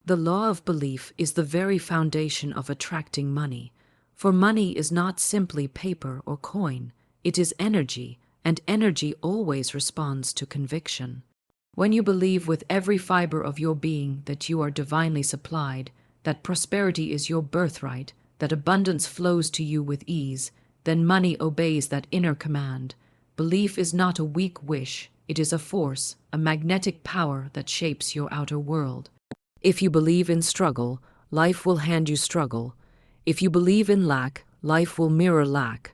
The law of belief is the very foundation of attracting money, for money is not simply paper or coin, it is energy, and energy always responds to conviction. When you believe with every fiber of your being that you are divinely supplied, that prosperity is your birthright, that abundance flows to you with ease, then money obeys that inner command. Belief is not a weak wish, it is a force, a magnetic power that shapes your outer world. If you believe in struggle, life will hand you struggle. If you believe in lack, life will mirror lack.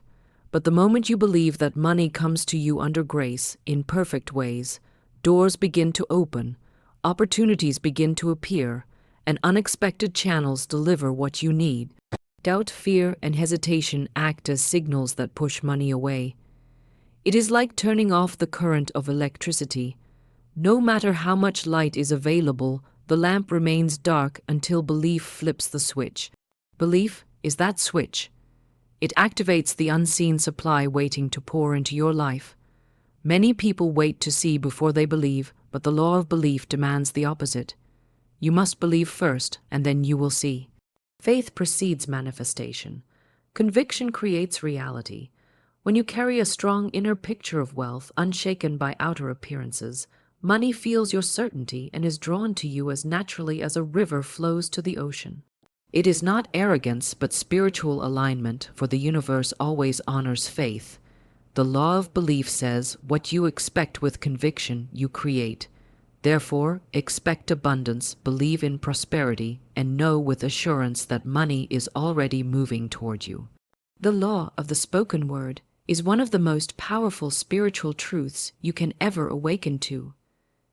But the moment you believe that money comes to you under grace, in perfect ways, doors begin to open, opportunities begin to appear, and unexpected channels deliver what you need. Doubt, fear, and hesitation act as signals that push money away. It is like turning off the current of electricity. No matter how much light is available, the lamp remains dark until belief flips the switch. Belief is that switch. It activates the unseen supply waiting to pour into your life. Many people wait to see before they believe, but the law of belief demands the opposite. You must believe first, and then you will see. Faith precedes manifestation. Conviction creates reality. When you carry a strong inner picture of wealth, unshaken by outer appearances, money feels your certainty and is drawn to you as naturally as a river flows to the ocean. It is not arrogance, but spiritual alignment, for the universe always honors faith. The law of belief says, what you expect with conviction, you create. Therefore, expect abundance, believe in prosperity, and know with assurance that money is already moving toward you. The law of the spoken word is one of the most powerful spiritual truths you can ever awaken to.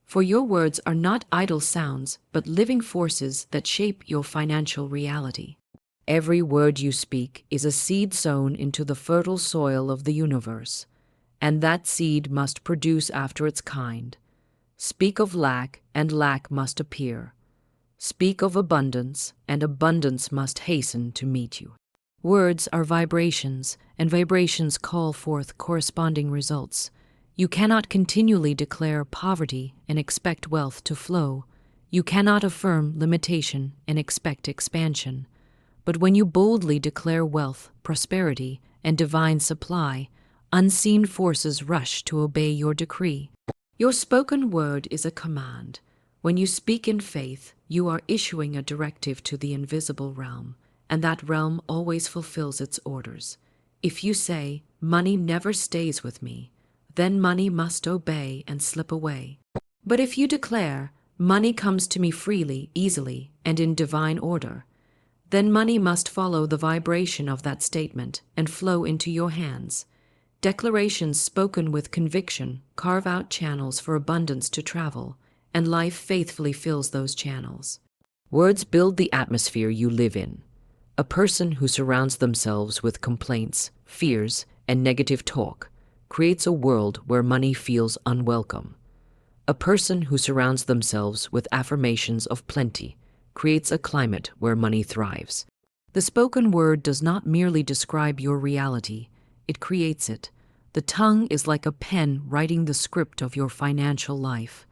For your words are not idle sounds, but living forces that shape your financial reality. Every word you speak is a seed sown into the fertile soil of the universe, and that seed must produce after its kind. Speak of lack, and lack must appear. Speak of abundance, and abundance must hasten to meet you. Words are vibrations, and vibrations call forth corresponding results. You cannot continually declare poverty and expect wealth to flow. You cannot affirm limitation and expect expansion. But when you boldly declare wealth, prosperity, and divine supply, unseen forces rush to obey your decree. Your spoken word is a command. When you speak in faith, you are issuing a directive to the invisible realm, and that realm always fulfills its orders. If you say, "Money never stays with me," then money must obey and slip away. But if you declare, "Money comes to me freely, easily, and in divine order," then money must follow the vibration of that statement and flow into your hands. Declarations spoken with conviction carve out channels for abundance to travel, and life faithfully fills those channels. Words build the atmosphere you live in. A person who surrounds themselves with complaints, fears, and negative talk creates a world where money feels unwelcome. A person who surrounds themselves with affirmations of plenty creates a climate where money thrives. The spoken word does not merely describe your reality, it creates it. The tongue is like a pen writing the script of your financial life.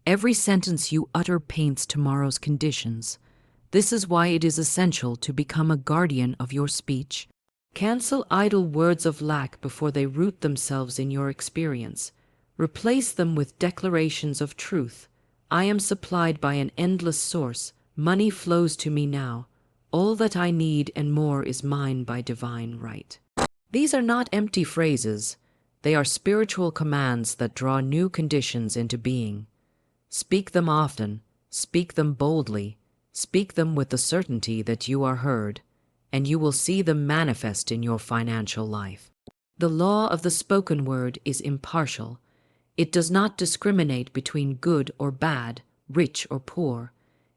Every sentence you utter paints tomorrow's conditions. This is why it is essential to become a guardian of your speech. Cancel idle words of lack before they root themselves in your experience. Replace them with declarations of truth. I am supplied by an endless source. Money flows to me now. All that I need and more is mine by divine right. These are not empty phrases. They are spiritual commands that draw new conditions into being. Speak them often. Speak them boldly. Speak them with the certainty that you are heard, and you will see them manifest in your financial life. The law of the spoken word is impartial. It does not discriminate between good or bad, rich or poor.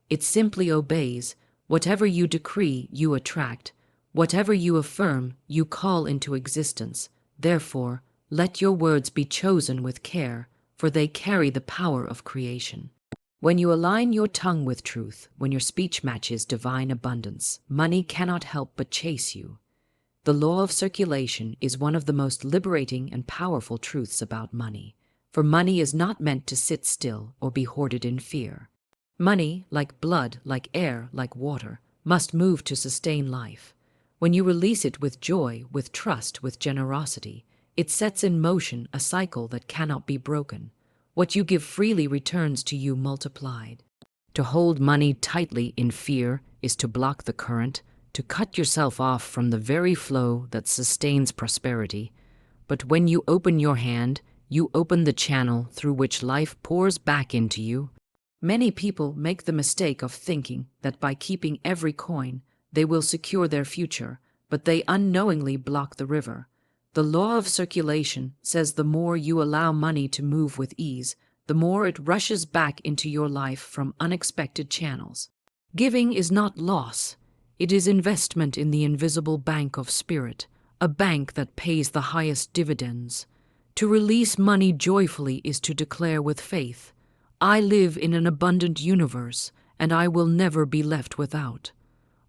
It simply obeys. Whatever you decree, you attract. Whatever you affirm, you call into existence. Therefore, let your words be chosen with care, for they carry the power of creation. When you align your tongue with truth, when your speech matches divine abundance, money cannot help but chase you. The law of circulation is one of the most liberating and powerful truths about money, for money is not meant to sit still or be hoarded in fear. Money, like blood, like air, like water, must move to sustain life. When you release it with joy, with trust, with generosity, it sets in motion a cycle that cannot be broken. What you give freely returns to you multiplied. To hold money tightly in fear is to block the current, to cut yourself off from the very flow that sustains prosperity. But when you open your hand, you open the channel through which life pours back into you. Many people make the mistake of thinking that by keeping every coin, they will secure their future, but they unknowingly block the river. The law of circulation says the more you allow money to move with ease, the more it rushes back into your life from unexpected channels. Giving is not loss. It is investment in the invisible bank of spirit, a bank that pays the highest dividends. To release money joyfully is to declare with faith, I live in an abundant universe, and I will never be left without.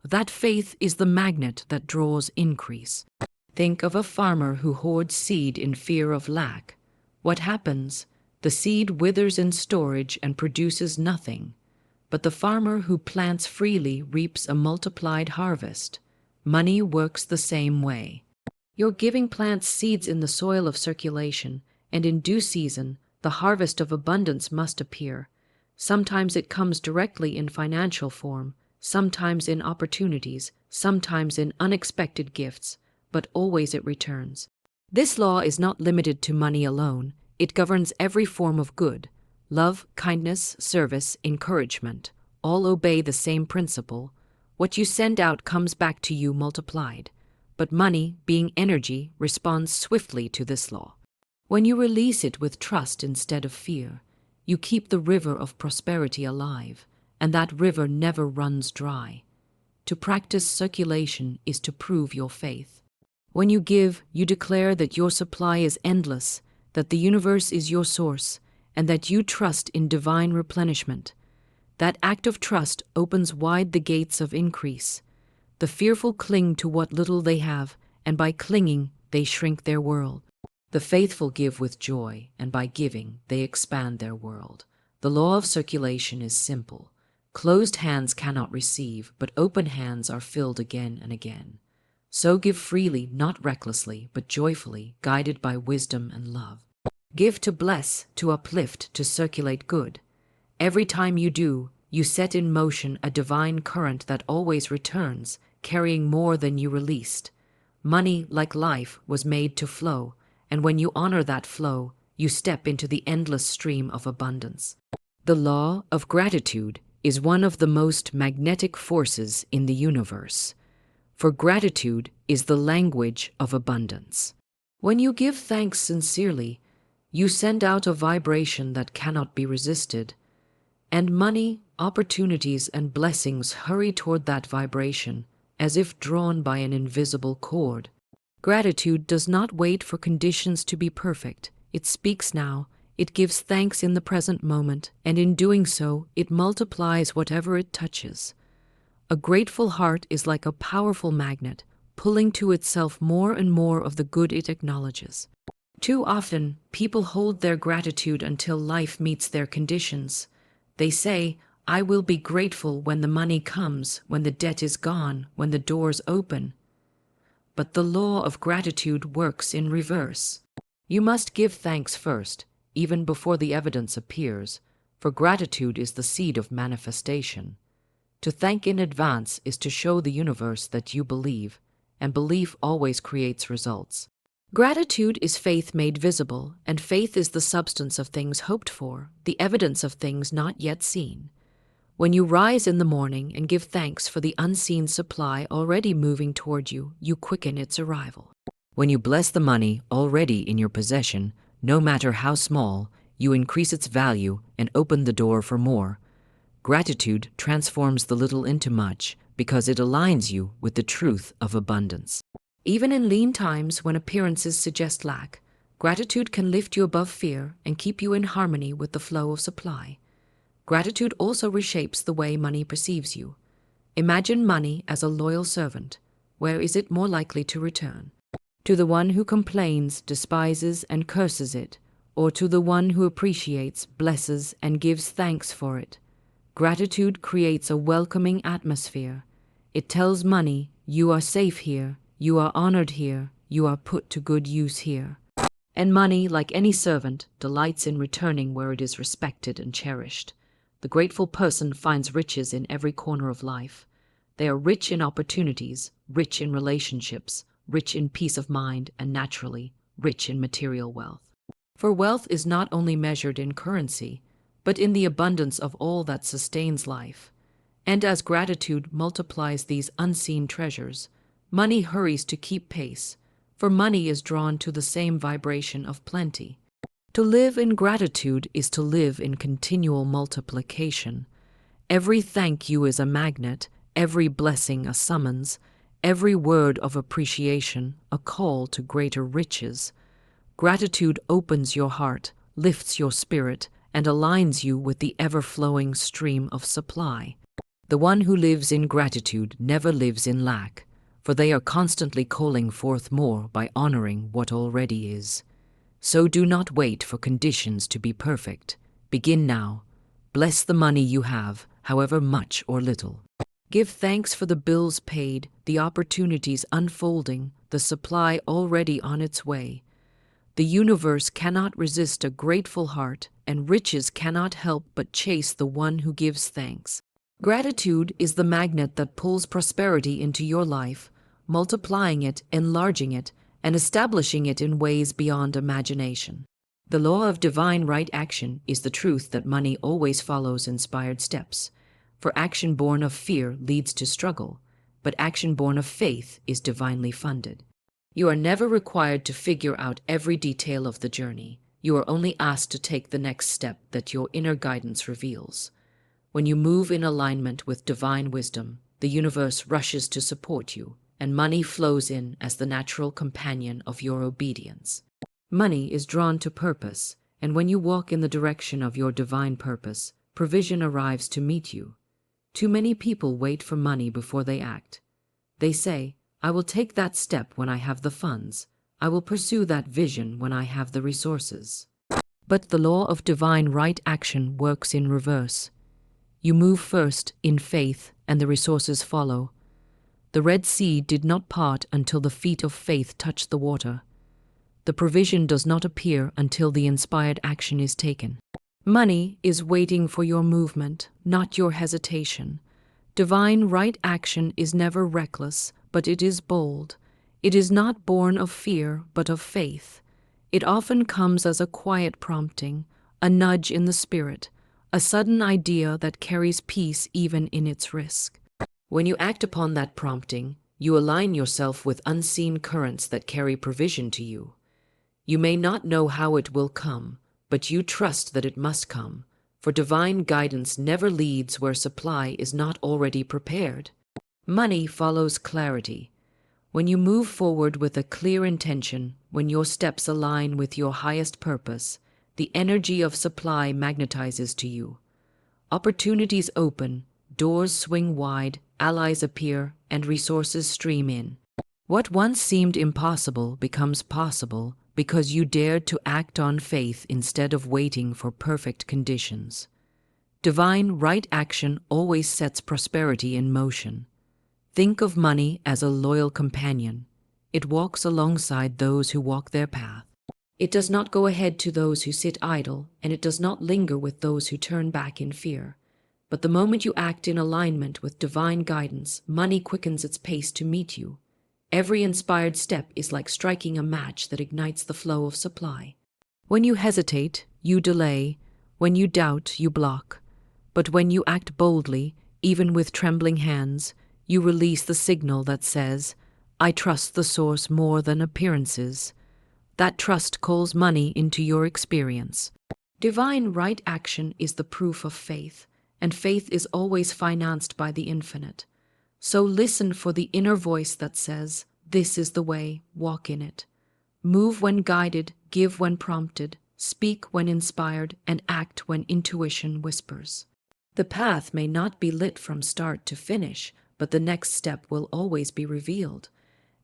That faith is the magnet that draws increase. Think of a farmer who hoards seed in fear of lack. What happens? The seed withers in storage and produces nothing. But the farmer who plants freely reaps a multiplied harvest. Money works the same way. Your giving plants seeds in the soil of circulation, and in due season, the harvest of abundance must appear. Sometimes it comes directly in financial form, sometimes in opportunities, sometimes in unexpected gifts, but always it returns. This law is not limited to money alone. It governs every form of good. Love, kindness, service, encouragement, all obey the same principle. What you send out comes back to you multiplied. But money, being energy, responds swiftly to this law. When you release it with trust instead of fear, you keep the river of prosperity alive, and that river never runs dry. To practice circulation is to prove your faith. When you give, you declare that your supply is endless, that the universe is your source, and that you trust in divine replenishment. That act of trust opens wide the gates of increase. The fearful cling to what little they have, and by clinging, they shrink their world. The faithful give with joy, and by giving, they expand their world. The law of circulation is simple. Closed hands cannot receive, but open hands are filled again and again. So give freely, not recklessly, but joyfully, guided by wisdom and love. Give to bless, to uplift, to circulate good. Every time you do, you set in motion a divine current that always returns, carrying more than you released. Money, like life, was made to flow, and when you honor that flow, you step into the endless stream of abundance. The law of gratitude is one of the most magnetic forces in the universe, for gratitude is the language of abundance. When you give thanks sincerely, you send out a vibration that cannot be resisted, and money, opportunities, and blessings hurry toward that vibration, as if drawn by an invisible cord. Gratitude does not wait for conditions to be perfect. It speaks now, it gives thanks in the present moment, and in doing so, it multiplies whatever it touches. A grateful heart is like a powerful magnet, pulling to itself more and more of the good it acknowledges. Too often, people hold their gratitude until life meets their conditions. They say, I will be grateful when the money comes, when the debt is gone, when the doors open. But the law of gratitude works in reverse. You must give thanks first, even before the evidence appears, for gratitude is the seed of manifestation. To thank in advance is to show the universe that you believe, and belief always creates results. Gratitude is faith made visible, and faith is the substance of things hoped for, the evidence of things not yet seen. When you rise in the morning and give thanks for the unseen supply already moving toward you, you quicken its arrival. When you bless the money already in your possession, no matter how small, you increase its value and open the door for more. Gratitude transforms the little into much because it aligns you with the truth of abundance. Even in lean times when appearances suggest lack, gratitude can lift you above fear and keep you in harmony with the flow of supply. Gratitude also reshapes the way money perceives you. Imagine money as a loyal servant. Where is it more likely to return? To the one who complains, despises, and curses it, or to the one who appreciates, blesses, and gives thanks for it? Gratitude creates a welcoming atmosphere. It tells money, you are safe here, you are honored here, you are put to good use here. And money, like any servant, delights in returning where it is respected and cherished. The grateful person finds riches in every corner of life. They are rich in opportunities, rich in relationships, rich in peace of mind, and naturally, rich in material wealth. For wealth is not only measured in currency, but in the abundance of all that sustains life. And as gratitude multiplies these unseen treasures, money hurries to keep pace, for money is drawn to the same vibration of plenty. To live in gratitude is to live in continual multiplication. Every thank you is a magnet, every blessing a summons, every word of appreciation a call to greater riches. Gratitude opens your heart, lifts your spirit, and aligns you with the ever-flowing stream of supply. The one who lives in gratitude never lives in lack, for they are constantly calling forth more by honoring what already is. So do not wait for conditions to be perfect. Begin now. Bless the money you have, however much or little. Give thanks for the bills paid, the opportunities unfolding, the supply already on its way. The universe cannot resist a grateful heart, and riches cannot help but chase the one who gives thanks. Gratitude is the magnet that pulls prosperity into your life, multiplying it, enlarging it, and establishing it in ways beyond imagination. The law of divine right action is the truth that money always follows inspired steps. For action born of fear leads to struggle, but action born of faith is divinely funded. You are never required to figure out every detail of the journey. You are only asked to take the next step that your inner guidance reveals. When you move in alignment with divine wisdom, the universe rushes to support you, and money flows in as the natural companion of your obedience. Money is drawn to purpose, and when you walk in the direction of your divine purpose, provision arrives to meet you. Too many people wait for money before they act. They say, I will take that step when I have the funds. I will pursue that vision when I have the resources. But the law of divine right action works in reverse. You move first in faith, and the resources follow. The Red Sea did not part until the feet of faith touched the water. The provision does not appear until the inspired action is taken. Money is waiting for your movement, not your hesitation. Divine right action is never reckless, but it is bold. It is not born of fear, but of faith. It often comes as a quiet prompting, a nudge in the spirit, a sudden idea that carries peace even in its risk. When you act upon that prompting, you align yourself with unseen currents that carry provision to you. You may not know how it will come, but you trust that it must come, for divine guidance never leads where supply is not already prepared. Money follows clarity. When you move forward with a clear intention, when your steps align with your highest purpose, the energy of supply magnetizes to you. Opportunities open, doors swing wide, allies appear, and resources stream in. What once seemed impossible becomes possible because you dared to act on faith instead of waiting for perfect conditions. Divine right action always sets prosperity in motion. Think of money as a loyal companion. It walks alongside those who walk their path. It does not go ahead to those who sit idle, and it does not linger with those who turn back in fear. But the moment you act in alignment with divine guidance, money quickens its pace to meet you. Every inspired step is like striking a match that ignites the flow of supply. When you hesitate, you delay. When you doubt, you block. But when you act boldly, even with trembling hands, you release the signal that says, I trust the source more than appearances. That trust calls money into your experience. Divine right action is the proof of faith, and faith is always financed by the infinite. So listen for the inner voice that says, this is the way, walk in it. Move when guided, give when prompted, speak when inspired, and act when intuition whispers. The path may not be lit from start to finish, but the next step will always be revealed.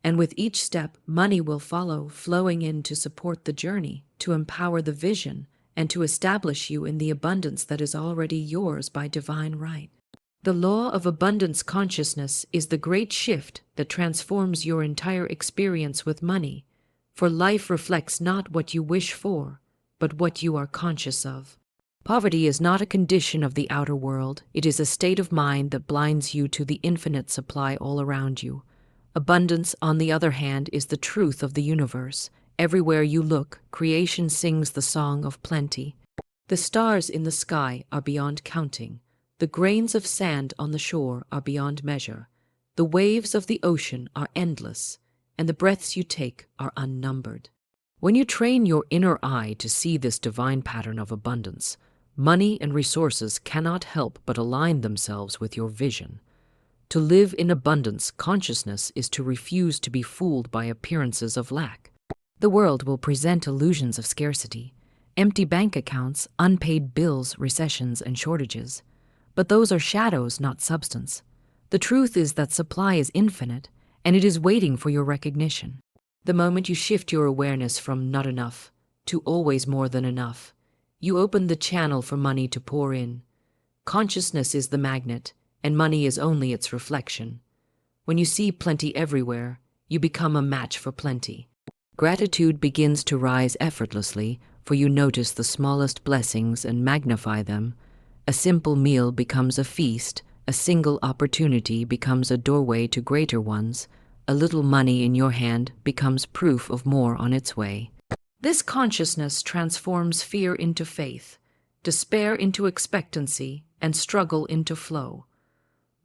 And with each step, money will follow, flowing in to support the journey, to empower the vision, and to establish you in the abundance that is already yours by divine right. The law of abundance consciousness is the great shift that transforms your entire experience with money, for life reflects not what you wish for, but what you are conscious of. Poverty is not a condition of the outer world, it is a state of mind that blinds you to the infinite supply all around you. Abundance, on the other hand, is the truth of the universe. Everywhere you look, creation sings the song of plenty. The stars in the sky are beyond counting. The grains of sand on the shore are beyond measure. The waves of the ocean are endless, and the breaths you take are unnumbered. When you train your inner eye to see this divine pattern of abundance, money and resources cannot help but align themselves with your vision. To live in abundance consciousness is to refuse to be fooled by appearances of lack. The world will present illusions of scarcity, empty bank accounts, unpaid bills, recessions, and shortages. But those are shadows, not substance. The truth is that supply is infinite, and it is waiting for your recognition. The moment you shift your awareness from not enough to always more than enough, you open the channel for money to pour in. Consciousness is the magnet, and money is only its reflection. When you see plenty everywhere, you become a match for plenty. Gratitude begins to rise effortlessly, for you notice the smallest blessings and magnify them. A simple meal becomes a feast, a single opportunity becomes a doorway to greater ones, a little money in your hand becomes proof of more on its way. This consciousness transforms fear into faith, despair into expectancy, and struggle into flow.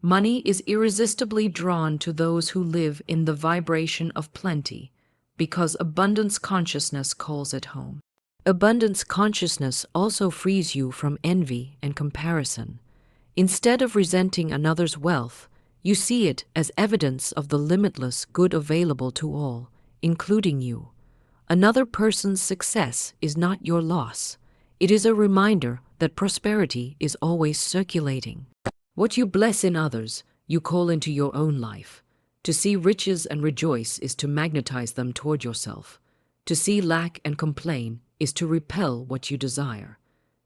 Money is irresistibly drawn to those who live in the vibration of plenty, because abundance consciousness calls it home. Abundance consciousness also frees you from envy and comparison. Instead of resenting another's wealth, you see it as evidence of the limitless good available to all, including you. Another person's success is not your loss. It is a reminder that prosperity is always circulating. What you bless in others, you call into your own life. To see riches and rejoice is to magnetize them toward yourself. To see lack and complain is to repel what you desire.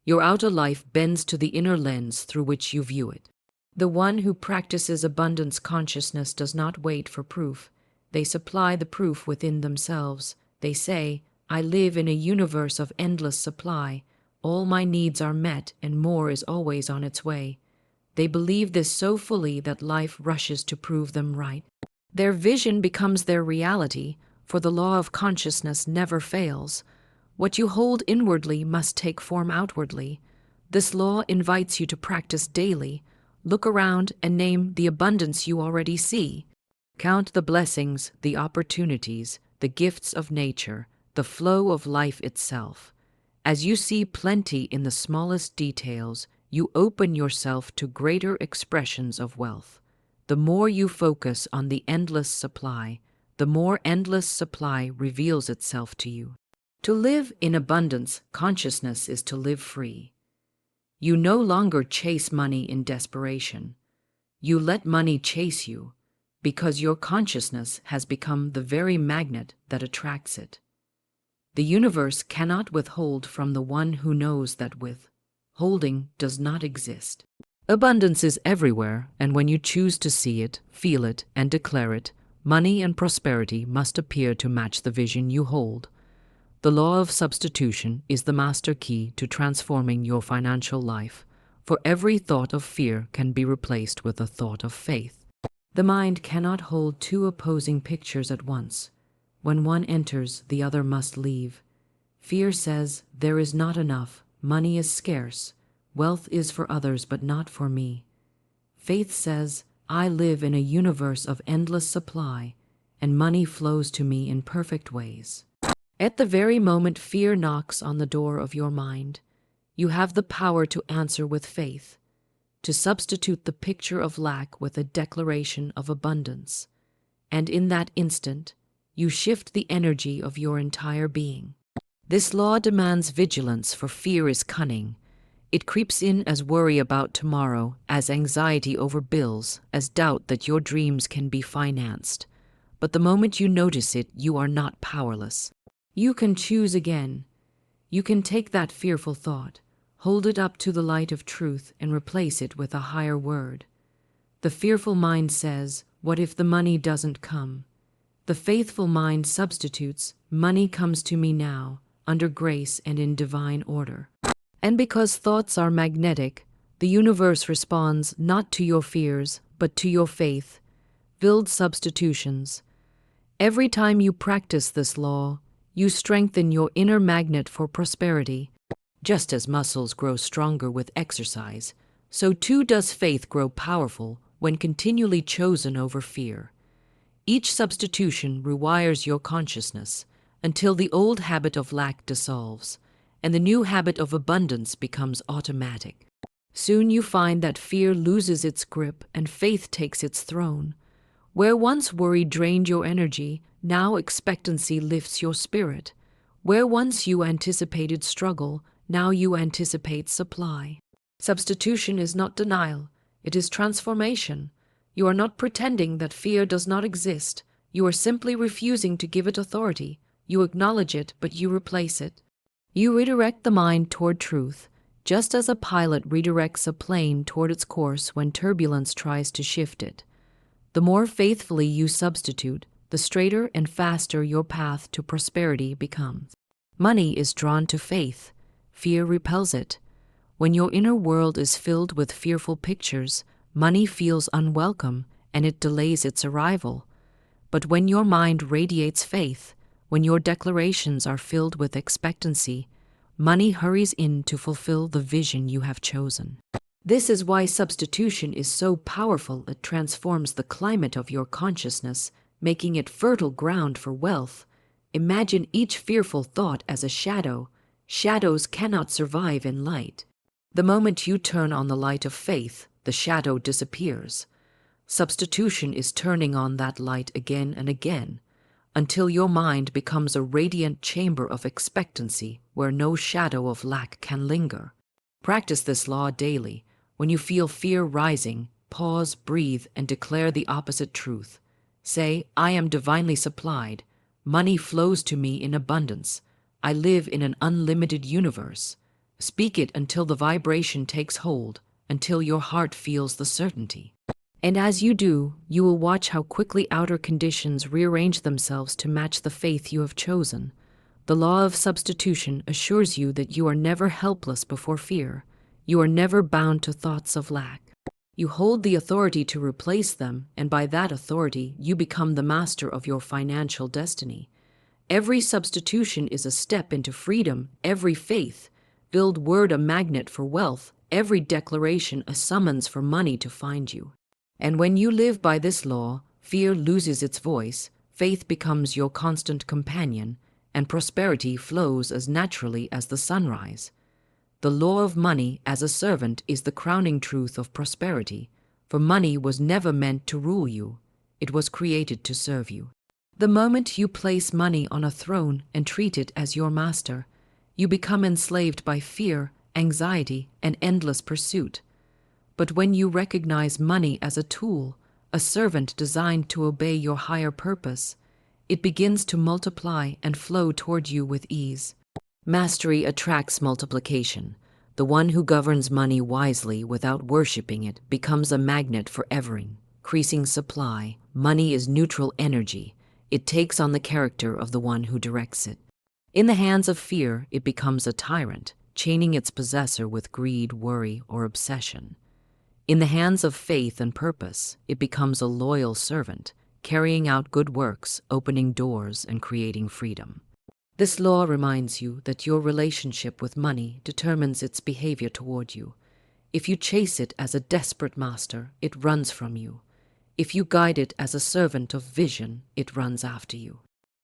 Your outer life bends to the inner lens through which you view it. The one who practices abundance consciousness does not wait for proof. They supply the proof within themselves. They say, I live in a universe of endless supply. All my needs are met and more is always on its way. They believe this so fully that life rushes to prove them right. Their vision becomes their reality, for the law of consciousness never fails. What you hold inwardly must take form outwardly. This law invites you to practice daily. Look around and name the abundance you already see. Count the blessings, the opportunities, the gifts of nature, the flow of life itself. As you see plenty in the smallest details, you open yourself to greater expressions of wealth. The more you focus on the endless supply, the more endless supply reveals itself to you. To live in abundance consciousness is to live free. You no longer chase money in desperation. You let money chase you, because your consciousness has become the very magnet that attracts it. The universe cannot withhold from the one who knows that withholding does not exist. Abundance is everywhere, and when you choose to see it, feel it, and declare it, money and prosperity must appear to match the vision you hold. The law of substitution is the master key to transforming your financial life, for every thought of fear can be replaced with a thought of faith. The mind cannot hold two opposing pictures at once. When one enters, the other must leave. Fear says, there is not enough, money is scarce, wealth is for others but not for me. Faith says, I live in a universe of endless supply, and money flows to me in perfect ways. At the very moment fear knocks on the door of your mind, you have the power to answer with faith, to substitute the picture of lack with a declaration of abundance. And in that instant, you shift the energy of your entire being. This law demands vigilance, for fear is cunning. It creeps in as worry about tomorrow, as anxiety over bills, as doubt that your dreams can be financed. But the moment you notice it, you are not powerless. You can choose again. You can take that fearful thought, hold it up to the light of truth, and replace it with a higher word. The fearful mind says, "What if the money doesn't come?" The faithful mind substitutes, "Money comes to me now, under grace and in divine order." And because thoughts are magnetic, the universe responds not to your fears, but to your faith. Build substitutions. Every time you practice this law, you strengthen your inner magnet for prosperity. Just as muscles grow stronger with exercise, so too does faith grow powerful when continually chosen over fear. Each substitution rewires your consciousness until the old habit of lack dissolves, and the new habit of abundance becomes automatic. Soon you find that fear loses its grip and faith takes its throne. Where once worry drained your energy, now expectancy lifts your spirit. Where once you anticipated struggle, now you anticipate supply. Substitution is not denial, it is transformation. You are not pretending that fear does not exist. You are simply refusing to give it authority. You acknowledge it, but you replace it. You redirect the mind toward truth, just as a pilot redirects a plane toward its course when turbulence tries to shift it. The more faithfully you substitute, the straighter and faster your path to prosperity becomes. Money is drawn to faith. Fear repels it. When your inner world is filled with fearful pictures, money feels unwelcome and it delays its arrival. But when your mind radiates faith, when your declarations are filled with expectancy, money hurries in to fulfill the vision you have chosen. This is why substitution is so powerful. It transforms the climate of your consciousness, making it fertile ground for wealth. Imagine each fearful thought as a shadow. Shadows cannot survive in light. The moment you turn on the light of faith, the shadow disappears. Substitution is turning on that light again and again, until your mind becomes a radiant chamber of expectancy where no shadow of lack can linger. Practice this law daily. When you feel fear rising, pause, breathe, and declare the opposite truth. Say, "I am divinely supplied. Money flows to me in abundance. I live in an unlimited universe." Speak it until the vibration takes hold, until your heart feels the certainty. And as you do, you will watch how quickly outer conditions rearrange themselves to match the faith you have chosen. The law of substitution assures you that you are never helpless before fear. You are never bound to thoughts of lack. You hold the authority to replace them, and by that authority, you become the master of your financial destiny. Every substitution is a step into freedom, every faith, build word a magnet for wealth, every declaration a summons for money to find you. And when you live by this law, fear loses its voice, faith becomes your constant companion, and prosperity flows as naturally as the sunrise. The law of money as a servant is the crowning truth of prosperity, for money was never meant to rule you. It was created to serve you. The moment you place money on a throne and treat it as your master, you become enslaved by fear, anxiety, and endless pursuit. But when you recognize money as a tool, a servant designed to obey your higher purpose, it begins to multiply and flow toward you with ease. Mastery attracts multiplication. The one who governs money wisely without worshiping it becomes a magnet for ever-increasing supply. Money is neutral energy. It takes on the character of the one who directs it. In the hands of fear, it becomes a tyrant, chaining its possessor with greed, worry, or obsession. In the hands of faith and purpose, it becomes a loyal servant, carrying out good works, opening doors, and creating freedom. This law reminds you that your relationship with money determines its behavior toward you. If you chase it as a desperate master, it runs from you. If you guide it as a servant of vision, it runs after you.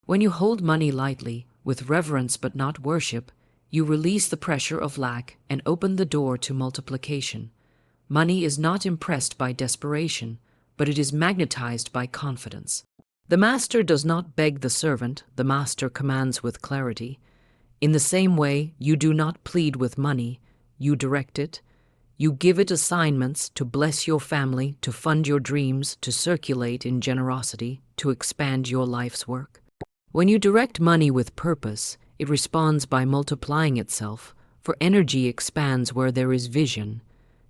When you hold money lightly, with reverence but not worship, you release the pressure of lack and open the door to multiplication. Money is not impressed by desperation, but it is magnetized by confidence. The master does not beg the servant, the master commands with clarity. In the same way, you do not plead with money, you direct it. You give it assignments to bless your family, to fund your dreams, to circulate in generosity, to expand your life's work. When you direct money with purpose, It responds by multiplying itself, for energy expands where there is vision.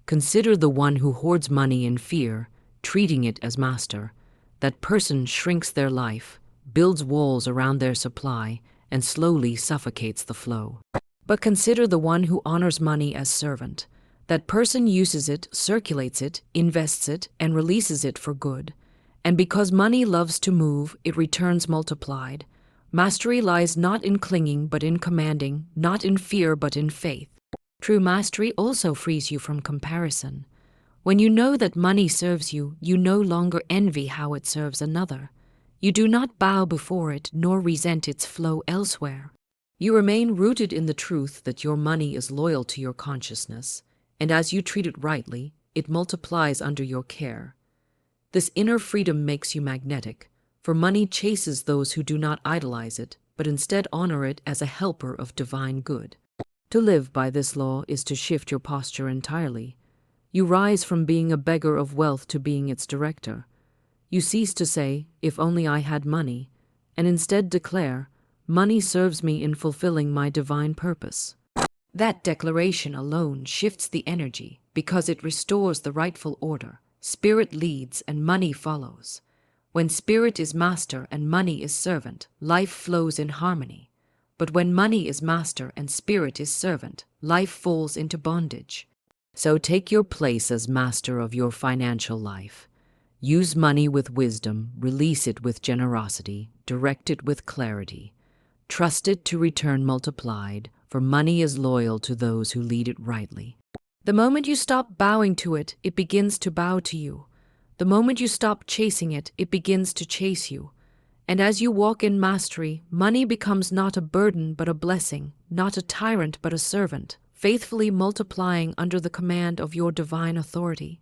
Consider the one who hoards money in fear, treating it as master. That person shrinks their life, builds walls around their supply, and slowly suffocates the flow. But consider the one who honors money as servant. That person uses it, circulates it, invests it, and releases it for good. And because money loves to move, it returns multiplied. Mastery lies not in clinging but in commanding, not in fear but in faith. True mastery also frees you from comparison. When you know that money serves you, you no longer envy how it serves another. You do not bow before it nor resent its flow elsewhere. You remain rooted in the truth that your money is loyal to your consciousness, and as you treat it rightly, it multiplies under your care. This inner freedom makes you magnetic, for money chases those who do not idolize it, but instead honor it as a helper of divine good. To live by this law is to shift your posture entirely. You rise from being a beggar of wealth to being its director. You cease to say, "If only I had money," and instead declare, "Money serves me in fulfilling my divine purpose." That declaration alone shifts the energy because it restores the rightful order. Spirit leads and money follows. When spirit is master and money is servant, life flows in harmony. But when money is master and spirit is servant, life falls into bondage. So take your place as master of your financial life. Use money with wisdom, release it with generosity, direct it with clarity. Trust it to return multiplied, for money is loyal to those who lead it rightly. The moment you stop bowing to it, it begins to bow to you. The moment you stop chasing it, it begins to chase you. And as you walk in mastery, money becomes not a burden but a blessing, not a tyrant but a servant, faithfully multiplying under the command of your divine authority.